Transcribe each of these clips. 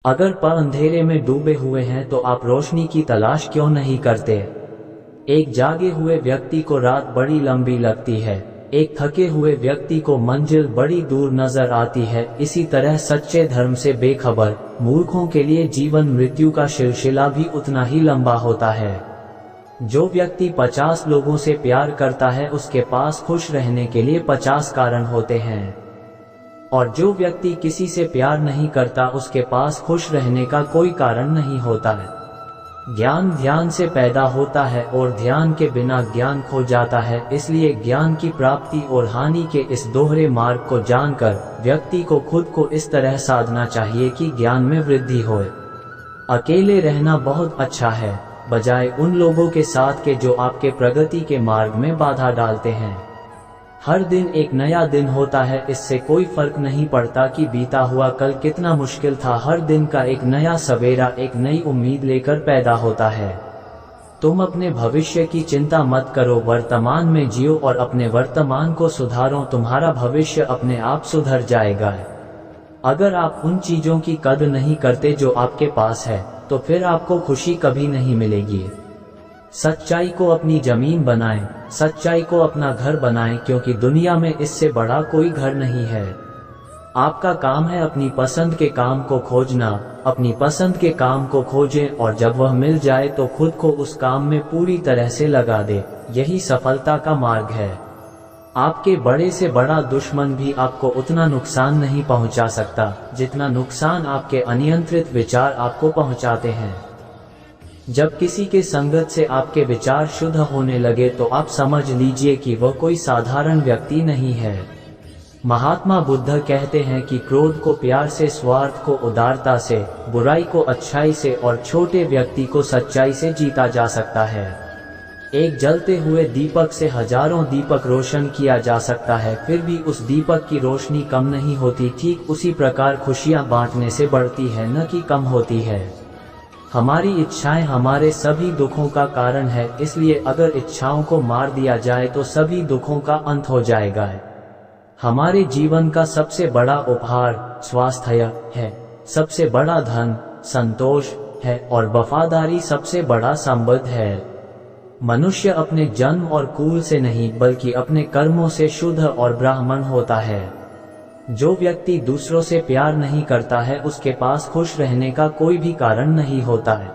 अगर पर अंधेरे में डूबे हुए हैं तो आप रोशनी की तलाश क्यों नहीं करते। एक जागे हुए व्यक्ति को रात बड़ी लंबी लगती है, एक थके हुए व्यक्ति को मंजिल बड़ी दूर नजर आती है। इसी तरह सच्चे धर्म से बेखबर मूर्खों के लिए जीवन मृत्यु का सिलसिला भी उतना ही लंबा होता है। जो व्यक्ति 50 लोगों से प्यार करता है उसके पास खुश रहने के लिए 50 कारण होते हैं, और जो व्यक्ति किसी से प्यार नहीं करता उसके पास खुश रहने का कोई कारण नहीं होता है। ज्ञान ध्यान से पैदा होता है और ध्यान के बिना ज्ञान खो जाता है। इसलिए ज्ञान की प्राप्ति और हानि के इस दोहरे मार्ग को जानकर व्यक्ति को खुद को इस तरह साधना चाहिए कि ज्ञान में वृद्धि होए। अकेले रहना बहुत अच्छा है, बजाय उन लोगों के साथ के जो आपके प्रगति के मार्ग में बाधा डालते हैं। हर दिन एक नया दिन होता है, इससे कोई फर्क नहीं पड़ता कि बीता हुआ कल कितना मुश्किल था। हर दिन का एक नया सवेरा एक नई उम्मीद लेकर पैदा होता है। तुम अपने भविष्य की चिंता मत करो, वर्तमान में जियो और अपने वर्तमान को सुधारो। तुम्हारा भविष्य अपने आप सुधर जाएगा। अगर आप उन चीजों की कद्र नहीं करते जो आपके पास है तो फिर आपको खुशी कभी नहीं मिलेगी। सच्चाई को अपनी जमीन बनाएं, सच्चाई को अपना घर बनाएं, क्योंकि दुनिया में इससे बड़ा कोई घर नहीं है। आपका काम है अपनी पसंद के काम को खोजना। अपनी पसंद के काम को खोजें और जब वह मिल जाए तो खुद को उस काम में पूरी तरह से लगा दे। यही सफलता का मार्ग है। आपके बड़े से बड़ा दुश्मन भी आपको उतना नुकसान नहीं पहुंचा सकता जितना नुकसान आपके अनियंत्रित विचार आपको पहुंचाते हैं। जब किसी के संगत से आपके विचार शुद्ध होने लगे तो आप समझ लीजिए कि वह कोई साधारण व्यक्ति नहीं है। महात्मा बुद्ध कहते हैं कि क्रोध को प्यार से, स्वार्थ को उदारता से, बुराई को अच्छाई से और छोटे व्यक्ति को सच्चाई से जीता जा सकता है। एक जलते हुए दीपक से हजारों दीपक रोशन किया जा सकता है, फिर भी उस दीपक की रोशनी कम नहीं होती। ठीक उसी प्रकार खुशियां बांटने से बढ़ती है, न कि कम होती है। हमारी इच्छाएं हमारे सभी दुखों का कारण है, इसलिए अगर इच्छाओं को मार दिया जाए तो सभी दुखों का अंत हो जाएगा। हमारे जीवन का सबसे बड़ा उपहार स्वास्थ्य है, सबसे बड़ा धन संतोष है और वफादारी सबसे बड़ा संबंध है। मनुष्य अपने जन्म और कुल से नहीं बल्कि अपने कर्मों से शुद्ध और ब्राह्मण होता है। जो व्यक्ति दूसरों से प्यार नहीं करता है उसके पास खुश रहने का कोई भी कारण नहीं होता है।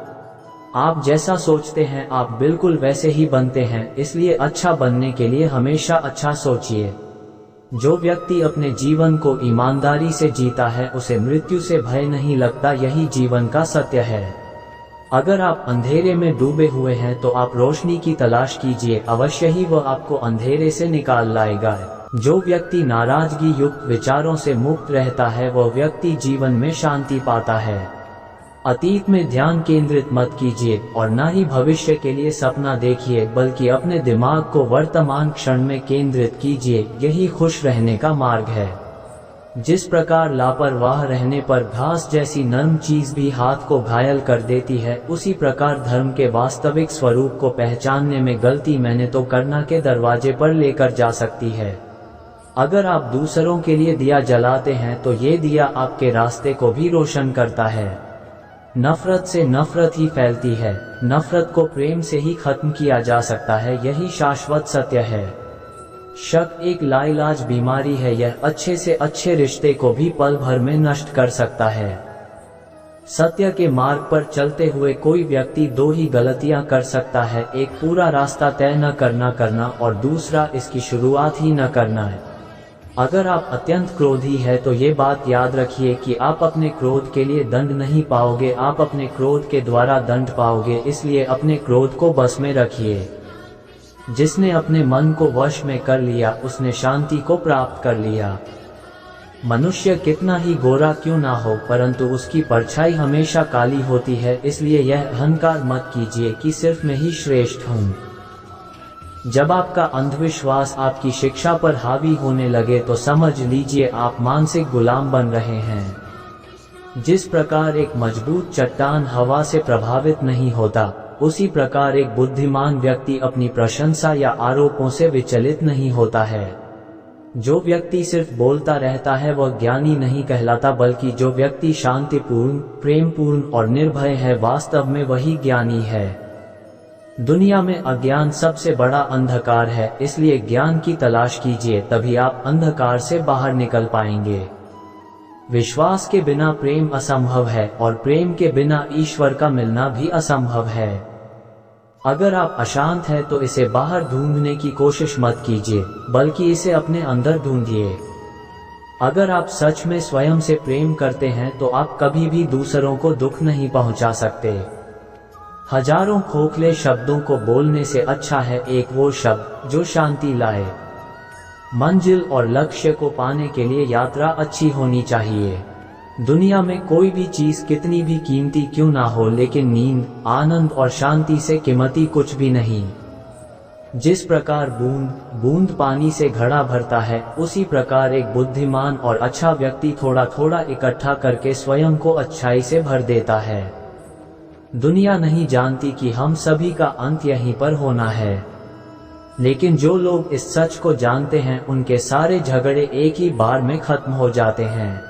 आप जैसा सोचते हैं आप बिल्कुल वैसे ही बनते हैं, इसलिए अच्छा बनने के लिए हमेशा अच्छा सोचिए। जो व्यक्ति अपने जीवन को ईमानदारी से जीता है उसे मृत्यु से भय नहीं लगता। यही जीवन का सत्य है। अगर आप अंधेरे में डूबे हुए हैं तो आप रोशनी की तलाश कीजिए, अवश्य ही वह आपको अंधेरे से निकाल लाएगा। जो व्यक्ति नाराजगी युक्त विचारों से मुक्त रहता है वह व्यक्ति जीवन में शांति पाता है। अतीत में ध्यान केंद्रित मत कीजिए और न ही भविष्य के लिए सपना देखिए, बल्कि अपने दिमाग को वर्तमान क्षण में केंद्रित कीजिए। यही खुश रहने का मार्ग है। जिस प्रकार लापरवाह रहने पर घास जैसी नरम चीज भी हाथ को घायल कर देती है, उसी प्रकार धर्म के वास्तविक स्वरूप को पहचानने में गलती मैंने तो करना के दरवाजे पर लेकर जा सकती है। अगर आप दूसरों के लिए दिया जलाते हैं तो ये दिया आपके रास्ते को भी रोशन करता है। नफरत से नफरत ही फैलती है, नफरत को प्रेम से ही खत्म किया जा सकता है। यही शाश्वत सत्य है। शक एक लाइलाज बीमारी है, यह अच्छे से अच्छे रिश्ते को भी पल भर में नष्ट कर सकता है। सत्य के मार्ग पर चलते हुए कोई व्यक्ति दो ही गलतियां कर सकता है, एक पूरा रास्ता तय न करना और दूसरा इसकी शुरुआत ही न करना है। अगर आप अत्यंत क्रोधी है तो ये बात याद रखिए कि आप अपने क्रोध के लिए दंड नहीं पाओगे, आप अपने क्रोध के द्वारा दंड पाओगे। इसलिए अपने क्रोध को बस में रखिए। जिसने अपने मन को वश में कर लिया उसने शांति को प्राप्त कर लिया। मनुष्य कितना ही गोरा क्यों ना हो, परंतु उसकी परछाई हमेशा काली होती है। इसलिए यह अहंकार मत कीजिए कि सिर्फ मैं ही श्रेष्ठ हूँ। जब आपका अंधविश्वास आपकी शिक्षा पर हावी होने लगे तो समझ लीजिए आप मानसिक गुलाम बन रहे हैं। जिस प्रकार एक मजबूत चट्टान हवा से प्रभावित नहीं होता, उसी प्रकार एक बुद्धिमान व्यक्ति अपनी प्रशंसा या आरोपों से विचलित नहीं होता है। जो व्यक्ति सिर्फ बोलता रहता है वह ज्ञानी नहीं कहलाता, बल्कि जो व्यक्ति शांतिपूर्ण, प्रेमपूर्ण और निर्भय है, वास्तव में वही ज्ञानी है। दुनिया में अज्ञान सबसे बड़ा अंधकार है, इसलिए ज्ञान की तलाश कीजिए, तभी आप अंधकार से बाहर निकल पाएंगे। विश्वास के बिना प्रेम असंभव है और प्रेम के बिना ईश्वर का मिलना भी असंभव है। अगर आप अशांत हैं तो इसे बाहर ढूंढने की कोशिश मत कीजिए, बल्कि इसे अपने अंदर ढूंढिए। अगर आप सच में स्वयं से प्रेम करते हैं तो आप कभी भी दूसरों को दुख नहीं पहुंचा सकते। हजारों खोखले शब्दों को बोलने से अच्छा है एक वो शब्द जो शांति लाए। मंजिल और लक्ष्य को पाने के लिए यात्रा अच्छी होनी चाहिए। दुनिया में कोई भी चीज कितनी भी कीमती क्यों ना हो, लेकिन नींद, आनंद और शांति से कीमती कुछ भी नहीं। जिस प्रकार बूंद बूंद पानी से घड़ा भरता है, उसी प्रकार एक बुद्धिमान और अच्छा व्यक्ति थोड़ा थोड़ा इकट्ठा करके स्वयं को अच्छाई से भर देता है। दुनिया नहीं जानती कि हम सभी का अंत यहीं पर होना है, लेकिन जो लोग इस सच को जानते हैं उनके सारे झगड़े एक ही बार में खत्म हो जाते हैं।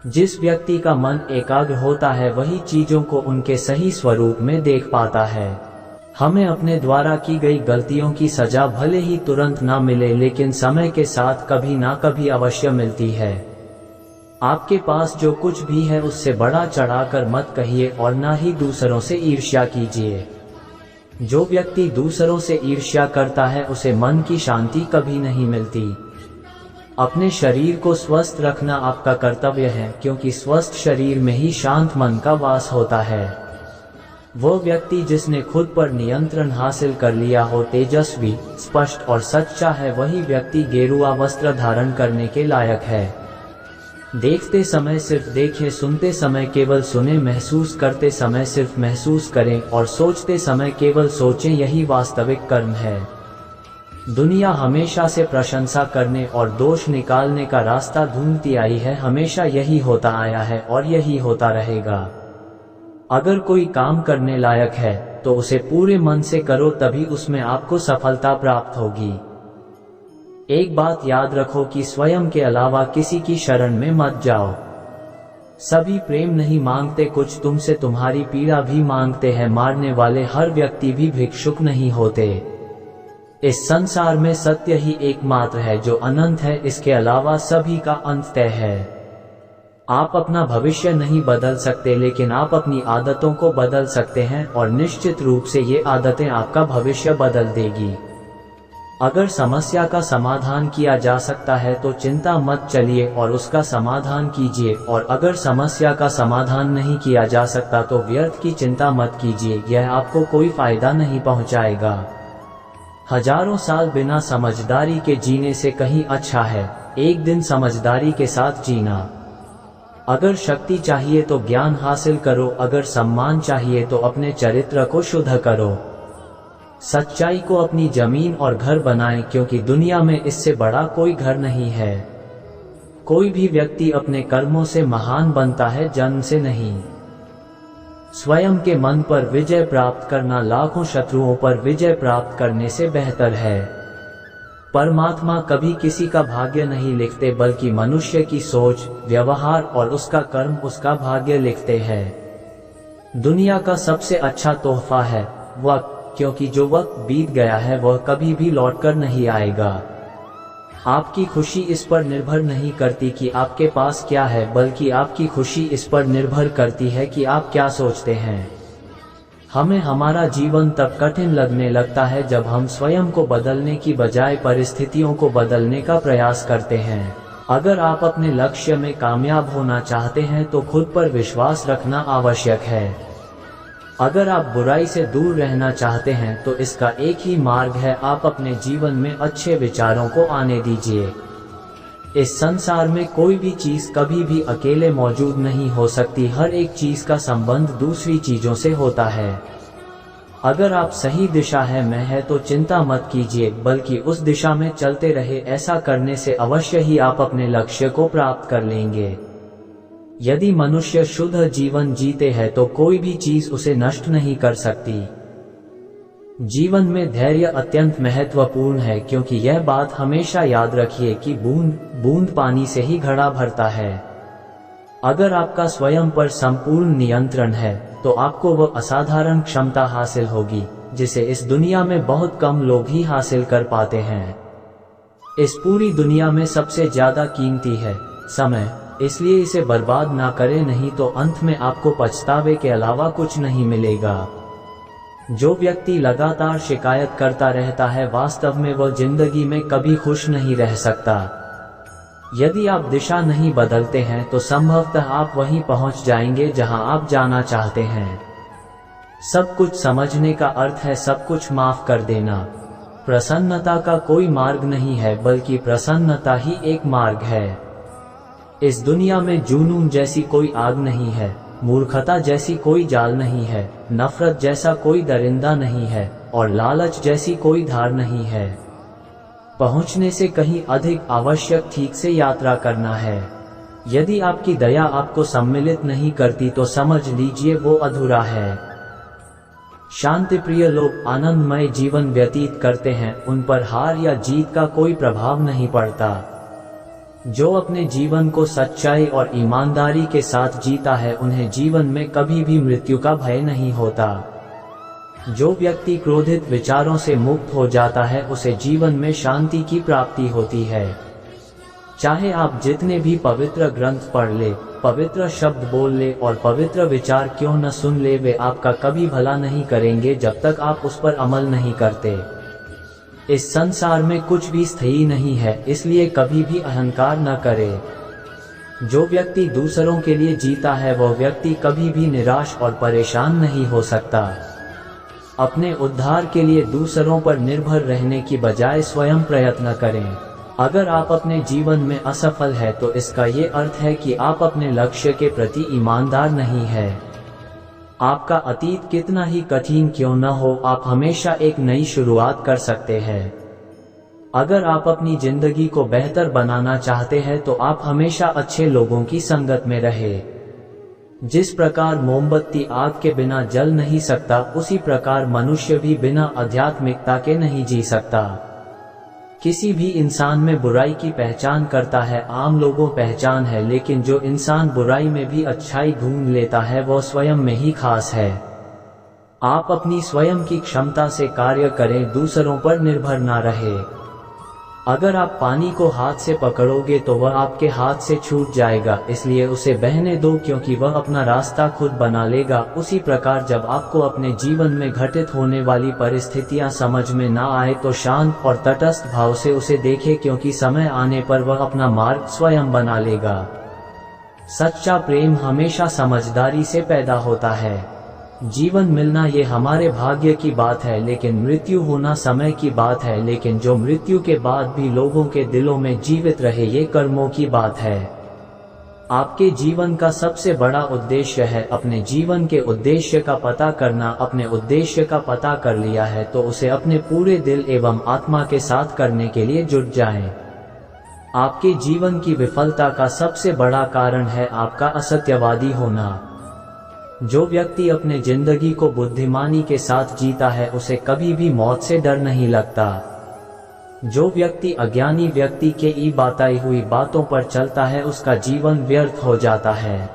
जिस व्यक्ति का मन एकाग्र होता है वही चीजों को उनके सही स्वरूप में देख पाता है। हमें अपने द्वारा की गई गलतियों की सजा भले ही तुरंत ना मिले, लेकिन समय के साथ कभी ना कभी अवश्य मिलती है। आपके पास जो कुछ भी है उससे बड़ा चढ़ाकर मत कहिए और ना ही दूसरों से ईर्ष्या कीजिए। जो व्यक्ति दूसरों से ईर्ष्या करता है उसे मन की शांति कभी नहीं मिलती। अपने शरीर को स्वस्थ रखना आपका कर्तव्य है, क्योंकि स्वस्थ शरीर में ही शांत मन का वास होता है। वो व्यक्ति जिसने खुद पर नियंत्रण हासिल कर लिया हो, तेजस्वी, स्पष्ट और सच्चा है, वही व्यक्ति गेरुआ वस्त्र धारण करने के लायक है। देखते समय सिर्फ देखें, सुनते समय केवल सुने, महसूस करते समय सिर्फ महसूस करें और सोचते समय केवल सोचें, यही वास्तविक कर्म है। दुनिया हमेशा से प्रशंसा करने और दोष निकालने का रास्ता ढूंढती आई है, हमेशा यही होता आया है और यही होता रहेगा। अगर कोई काम करने लायक है तो उसे पूरे मन से करो, तभी उसमें आपको सफलता प्राप्त होगी। एक बात याद रखो कि स्वयं के अलावा किसी की शरण में मत जाओ। सभी प्रेम नहीं मांगते, कुछ तुमसे तुम्हारी पीड़ा भी मांगते हैं। मारने वाले हर व्यक्ति भी भिक्षुक नहीं होते। इस संसार में सत्य ही एकमात्र है जो अनंत है, इसके अलावा सभी का अंत तय है। आप अपना भविष्य नहीं बदल सकते, लेकिन आप अपनी आदतों को बदल सकते हैं और निश्चित रूप से ये आदतें आपका भविष्य बदल देगी। अगर समस्या का समाधान किया जा सकता है तो चिंता मत चलिए और उसका समाधान कीजिए, और अगर समस्या का समाधान नहीं किया जा सकता तो व्यर्थ की चिंता मत कीजिए, यह आपको कोई फायदा नहीं पहुंचाएगा। हजारों साल बिना समझदारी के जीने से कहीं अच्छा है एक दिन समझदारी के साथ जीना। अगर शक्ति चाहिए तो ज्ञान हासिल करो, अगर सम्मान चाहिए तो अपने चरित्र को शुद्ध करो। सच्चाई को अपनी जमीन और घर बनाएं, क्योंकि दुनिया में इससे बड़ा कोई घर नहीं है। कोई भी व्यक्ति अपने कर्मों से महान बनता है, जन्म से नहीं। स्वयं के मन पर विजय प्राप्त करना लाखों शत्रुओं पर विजय प्राप्त करने से बेहतर है। परमात्मा कभी किसी का भाग्य नहीं लिखते, बल्कि मनुष्य की सोच, व्यवहार और उसका कर्म उसका भाग्य लिखते हैं। दुनिया का सबसे अच्छा तोहफा है वक्त, क्योंकि जो वक्त बीत गया है वह कभी भी लौटकर नहीं आएगा। आपकी खुशी इस पर निर्भर नहीं करती कि आपके पास क्या है, बल्कि आपकी खुशी इस पर निर्भर करती है कि आप क्या सोचते हैं। हमें हमारा जीवन तब कठिन लगने लगता है जब हम स्वयं को बदलने की बजाय परिस्थितियों को बदलने का प्रयास करते हैं। अगर आप अपने लक्ष्य में कामयाब होना चाहते हैं तो खुद पर विश्वास रखना आवश्यक है। अगर आप बुराई से दूर रहना चाहते हैं तो इसका एक ही मार्ग है, आप अपने जीवन में अच्छे विचारों को आने दीजिए। इस संसार में कोई भी चीज कभी भी अकेले मौजूद नहीं हो सकती, हर एक चीज का संबंध दूसरी चीजों से होता है। अगर आप सही दिशा में है तो चिंता मत कीजिए, बल्कि उस दिशा में चलते रहे। ऐसा करने से अवश्य ही आप अपने लक्ष्य को प्राप्त कर लेंगे। यदि मनुष्य शुद्ध जीवन जीते हैं तो कोई भी चीज उसे नष्ट नहीं कर सकती। जीवन में धैर्य अत्यंत महत्वपूर्ण है, क्योंकि यह बात हमेशा याद रखिए कि बूंद बूंद पानी से ही घड़ा भरता है। अगर आपका स्वयं पर संपूर्ण नियंत्रण है तो आपको वह असाधारण क्षमता हासिल होगी जिसे इस दुनिया में बहुत कम लोग ही हासिल कर पाते हैं। इस पूरी दुनिया में सबसे ज्यादा कीमती है समय, इसलिए इसे बर्बाद ना करें, नहीं तो अंत में आपको पछतावे के अलावा कुछ नहीं मिलेगा। जो व्यक्ति लगातार शिकायत करता रहता है वास्तव में वह जिंदगी में कभी खुश नहीं रह सकता। यदि आप दिशा नहीं बदलते हैं तो संभवतः आप वहीं पहुंच जाएंगे जहां आप जाना चाहते हैं। सब कुछ समझने का अर्थ है सब कुछ माफ कर देना। प्रसन्नता का कोई मार्ग नहीं है, बल्कि प्रसन्नता ही एक मार्ग है। इस दुनिया में जुनून जैसी कोई आग नहीं है, मूर्खता जैसी कोई जाल नहीं है, नफरत जैसा कोई दरिंदा नहीं है और लालच जैसी कोई धार नहीं है। पहुंचने से कहीं अधिक आवश्यक ठीक से यात्रा करना है। यदि आपकी दया आपको सम्मिलित नहीं करती तो समझ लीजिए वो अधूरा है। शांतिप्रिय लोग आनंदमय जीवन व्यतीत करते हैं, उन पर हार या जीत का कोई प्रभाव नहीं पड़ता। जो अपने जीवन को सच्चाई और ईमानदारी के साथ जीता है उन्हें जीवन में कभी भी मृत्यु का भय नहीं होता। जो व्यक्ति क्रोधित विचारों से मुक्त हो जाता है उसे जीवन में शांति की प्राप्ति होती है। चाहे आप जितने भी पवित्र ग्रंथ पढ़ ले, पवित्र शब्द बोल ले और पवित्र विचार क्यों न सुन ले, वे आपका कभी भला नहीं करेंगे जब तक आप उस पर अमल नहीं करते। इस संसार में कुछ भी स्थायी नहीं है, इसलिए कभी भी अहंकार न करें। जो व्यक्ति दूसरों के लिए जीता है वह व्यक्ति कभी भी निराश और परेशान नहीं हो सकता। अपने उद्धार के लिए दूसरों पर निर्भर रहने की बजाय स्वयं प्रयत्न करें। अगर आप अपने जीवन में असफल हैं तो इसका ये अर्थ है कि आप अपने लक्ष्य के प्रति ईमानदार नहीं हैं। आपका अतीत कितना ही कठिन क्यों न हो, आप हमेशा एक नई शुरुआत कर सकते हैं। अगर आप अपनी जिंदगी को बेहतर बनाना चाहते हैं तो आप हमेशा अच्छे लोगों की संगत में रहें। जिस प्रकार मोमबत्ती आग के बिना जल नहीं सकता, उसी प्रकार मनुष्य भी बिना आध्यात्मिकता के नहीं जी सकता। किसी भी इंसान में बुराई की पहचान करता है, आम लोगों पहचान है, लेकिन जो इंसान बुराई में भी अच्छाई ढूंढ लेता है वह स्वयं में ही खास है। आप अपनी स्वयं की क्षमता से कार्य करें, दूसरों पर निर्भर ना रहे। अगर आप पानी को हाथ से पकड़ोगे तो वह आपके हाथ से छूट जाएगा, इसलिए उसे बहने दो क्योंकि वह अपना रास्ता खुद बना लेगा। उसी प्रकार जब आपको अपने जीवन में घटित होने वाली परिस्थितियां समझ में ना आए तो शांत और तटस्थ भाव से उसे देखें, क्योंकि समय आने पर वह अपना मार्ग स्वयं बना लेगा। सच्चा प्रेम हमेशा समझदारी से पैदा होता है। जीवन मिलना ये हमारे भाग्य की बात है, लेकिन मृत्यु होना समय की बात है। लेकिन जो मृत्यु के बाद भी लोगों के दिलों में जीवित रहे ये कर्मों की बात है। आपके जीवन का सबसे बड़ा उद्देश्य है अपने जीवन के उद्देश्य का पता करना। अपने उद्देश्य का पता कर लिया है तो उसे अपने पूरे दिल एवं आत्मा के साथ करने के लिए जुट जाएं। आपके जीवन की विफलता का सबसे बड़ा कारण है आपका असत्यवादी होना। जो व्यक्ति अपने जिंदगी को बुद्धिमानी के साथ जीता है उसे कभी भी मौत से डर नहीं लगता। जो व्यक्ति अज्ञानी व्यक्ति के ई बताई हुई बातों पर चलता है उसका जीवन व्यर्थ हो जाता है।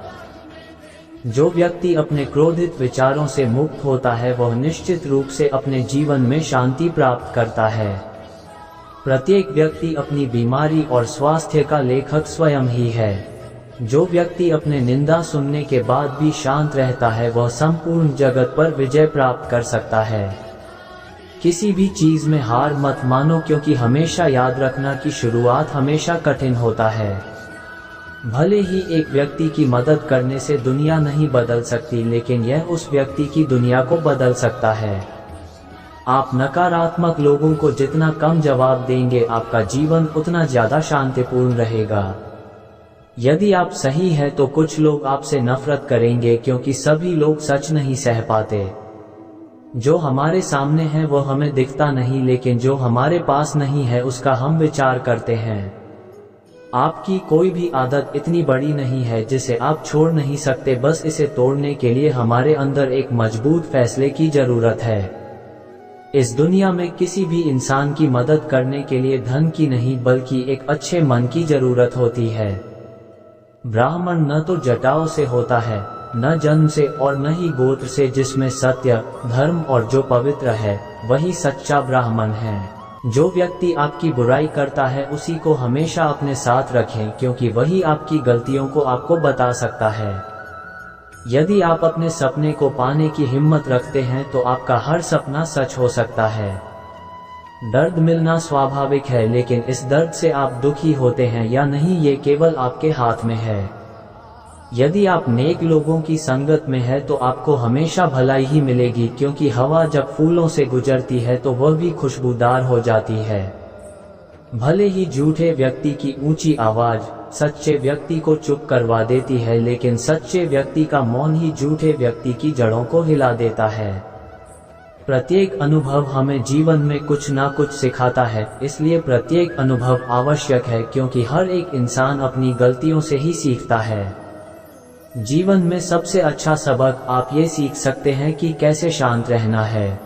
जो व्यक्ति अपने क्रोधित विचारों से मुक्त होता है वह निश्चित रूप से अपने जीवन में शांति प्राप्त करता है। प्रत्येक व्यक्ति अपनी बीमारी और स्वास्थ्य का लेखक स्वयं ही है। जो व्यक्ति अपने निंदा सुनने के बाद भी शांत रहता है वह संपूर्ण जगत पर विजय प्राप्त कर सकता है। किसी भी चीज में हार मत मानो, क्योंकि हमेशा याद रखना कि शुरुआत हमेशा कठिन होता है। भले ही एक व्यक्ति की मदद करने से दुनिया नहीं बदल सकती, लेकिन यह उस व्यक्ति की दुनिया को बदल सकता है। आप नकारात्मक लोगों को जितना कम जवाब देंगे आपका जीवन उतना ज्यादा शांतिपूर्ण रहेगा। यदि आप सही हैं तो कुछ लोग आपसे नफरत करेंगे, क्योंकि सभी लोग सच नहीं सह पाते। जो हमारे सामने है वो हमें दिखता नहीं, लेकिन जो हमारे पास नहीं है उसका हम विचार करते हैं। आपकी कोई भी आदत इतनी बड़ी नहीं है जिसे आप छोड़ नहीं सकते, बस इसे तोड़ने के लिए हमारे अंदर एक मजबूत फैसले की जरूरत है। इस दुनिया में किसी भी इंसान की मदद करने के लिए धन की नहीं बल्कि एक अच्छे मन की जरूरत होती है। ब्राह्मण न तो जटाओं से होता है, न जन्म से और न ही गोत्र से। जिसमें सत्य, धर्म और जो पवित्र है वही सच्चा ब्राह्मण है। जो व्यक्ति आपकी बुराई करता है उसी को हमेशा अपने साथ रखें, क्योंकि वही आपकी गलतियों को आपको बता सकता है। यदि आप अपने सपने को पाने की हिम्मत रखते हैं तो आपका हर सपना सच हो सकता है। दर्द मिलना स्वाभाविक है, लेकिन इस दर्द से आप दुखी होते हैं या नहीं ये केवल आपके हाथ में है। यदि आप नेक लोगों की संगत में है तो आपको हमेशा भलाई ही मिलेगी, क्योंकि हवा जब फूलों से गुजरती है तो वह भी खुशबूदार हो जाती है। भले ही झूठे व्यक्ति की ऊंची आवाज सच्चे व्यक्ति को चुप करवा देती है, लेकिन सच्चे व्यक्ति का मौन ही झूठे व्यक्ति की जड़ों को हिला देता है। प्रत्येक अनुभव हमें जीवन में कुछ ना कुछ सिखाता है, इसलिए प्रत्येक अनुभव आवश्यक है, क्योंकि हर एक इंसान अपनी गलतियों से ही सीखता है। जीवन में सबसे अच्छा सबक आप ये सीख सकते हैं कि कैसे शांत रहना है।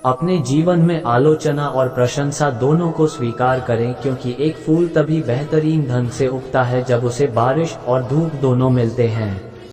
अपने जीवन में आलोचना और प्रशंसा दोनों को स्वीकार करें, क्योंकि एक फूल तभी बेहतरीन ढंग से उगता है जब उसे बारिश और धूप दोनों मिलते हैं।